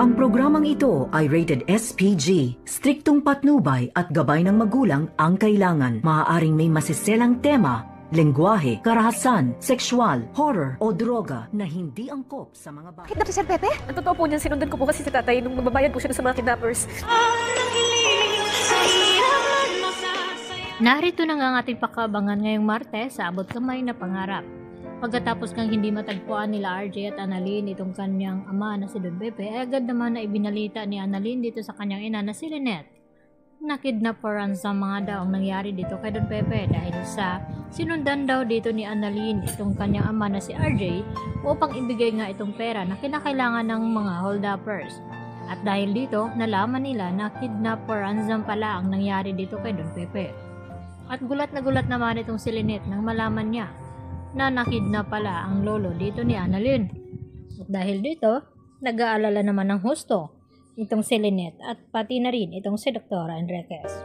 Ang programang ito ay rated SPG. Striktong patnubay at gabay ng magulang ang kailangan. Maaaring may masiselang tema, lengguwahe, karahasan, sexual, horror o droga na hindi angkop sa mga bata. Kidnap si Sir Pepe? Ang totoo po niyan, sinundan ko po kasi si tatay nung mababayad po siya sa mga kidnappers. Narito na nga ang ating pakabangan ngayong Martes sa abot kamay na pangarap. Pagkatapos ng hindi matagpuan nila RJ at Annalyn itong kanyang ama na si Don Pepe, ay agad naman na ibinalita ni Annalyn dito sa kanyang ina na si Lynette. Nakidnap for ransom mga daw ang nangyari dito kay Don Pepe dahil sa sinundan daw dito ni Annalyn itong kanyang ama na si RJ upang ibigay nga itong pera na kinakailangan ng mga hold-uppers. At dahil dito, nalaman nila na kidnap for ransom pala ang nangyari dito kay Don Pepe. At gulat na gulat naman itong si Lynette nang malaman niya na nakidnap pala ang lolo dito ni Annalyn. At dahil dito, nag-aalala naman ng husto itong si Lynette at pati na rin itong si Dr. Enriquez.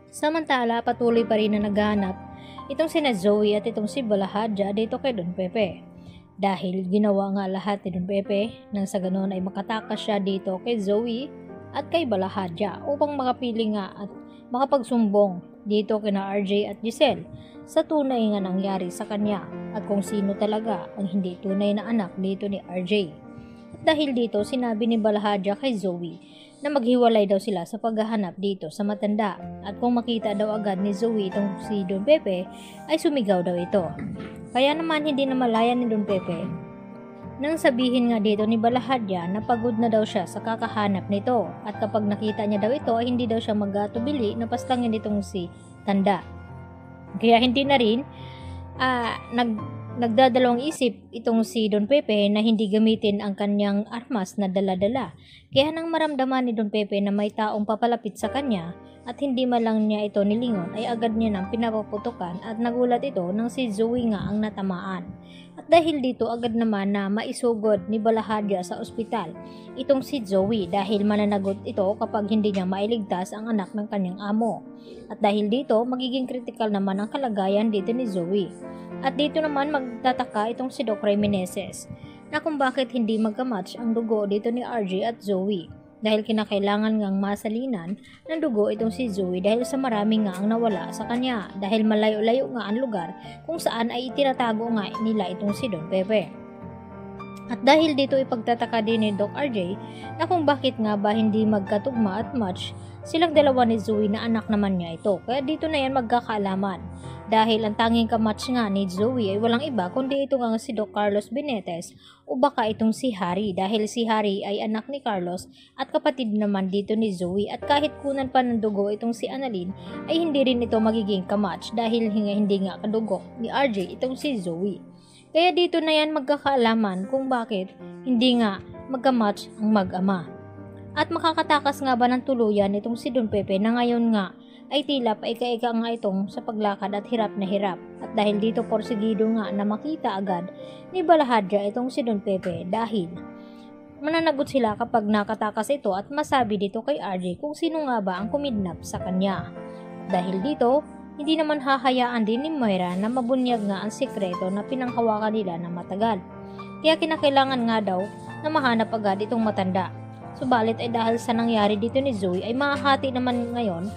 Samantala, patuloy pa rin na naghahanap itong si Zoe at itong si Balahadja dito kay Don Pepe. Dahil ginawa nga lahat ni Don Pepe nang sa ganoon ay makatakas siya dito kay Zoe at kay Balahadja upang makapili nga at makapagsumbong dito kina RJ at Giselle sa tunay nga nangyari sa kanya at kung sino talaga ang hindi tunay na anak dito ni RJ. At dahil dito, sinabi ni Balahadja kay Zoe na maghiwalay daw sila sa paghahanap dito sa matanda at kung makita daw agad ni Zoe itong si Don Pepe ay sumigaw daw ito. Kaya naman hindi na malaya ni Don Pepe nang sabihin nga dito ni Balahadja na pagod na daw siya sa kakahanap nito at kapag nakita niya daw ito ay hindi daw siya magatubili na paslangin itong si tanda. Kaya hindi na rin nagdadalawang isip itong si Don Pepe na hindi gamitin ang kanyang armas na dala-dala. Kaya nang maramdaman ni Don Pepe na may taong papalapit sa kanya at hindi man lang niya ito nilingon ay agad niya nang pinapaputukan at nagulat ito nang si Zoe nga ang natamaan. At dahil dito agad naman na maisugod ni Balahadja sa ospital itong si Zoe dahil mananagot ito kapag hindi niya mailigtas ang anak ng kanyang amo. At dahil dito magiging critical naman ang kalagayan dito ni Zoe. At dito naman magtataka itong si Doc Meneses na kung bakit hindi magkamatch ang dugo dito ni RJ at Zoe dahil kinakailangan ngang masalinan ng dugo itong si Zoe dahil sa marami nga ang nawala sa kanya dahil malayo-layo nga ang lugar kung saan ay itinatago nga nila itong si Don Pepe. At dahil dito ipagtataka din ni Doc RJ na kung bakit nga ba hindi magkatugma at match silang dalawa ni Zoe na anak naman niya ito. Kaya dito na yan magkakaalaman. Dahil ang tanging kamatch nga ni Zoe ay walang iba kundi ito nga si Doc Carlos Benitez o baka itong si Harry dahil si Harry ay anak ni Carlos at kapatid naman dito ni Zoe at kahit kunan pa ng dugo itong si Annalyn ay hindi rin ito magiging kamatch dahil hindi nga kadugo ni RJ itong si Zoe. Kaya dito na yan magkakaalaman kung bakit hindi nga magkamatch ang mag-ama. At makakatakas nga ba ng tuluyan itong si Don Pepe na ngayon nga ay tila paika-ika nga itong sa paglakad at hirap na hirap. At dahil dito porsigido nga na makita agad ni Balahadja itong si Don Pepe dahil mananagot sila kapag nakatakas ito at masabi dito kay RJ kung sino nga ba ang kumidnap sa kanya. At dahil dito, hindi naman hahayaan din ni Moira na mabunyag nga ang sikreto na pinanghawakan nila na matagal. Kaya kinakailangan nga daw na mahanap agad itong matanda. Subalit ay dahil sa nangyari dito ni Zoe ay mahahati naman ngayon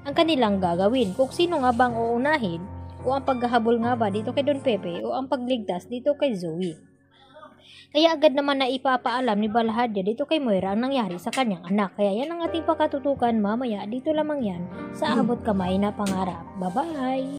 ang kanilang gagawin kung sino nga bang uunahin o ang paghahabol nga ba dito kay Don Pepe o ang pagligtas dito kay Zoe. Kaya agad naman na ipapaalam ni Balahadja dito kay Moira ang nangyari sa kanyang anak. Kaya yan ang ating pakatutukan mamaya dito lamang yan sa abot kamay na pangarap. Bye-bye!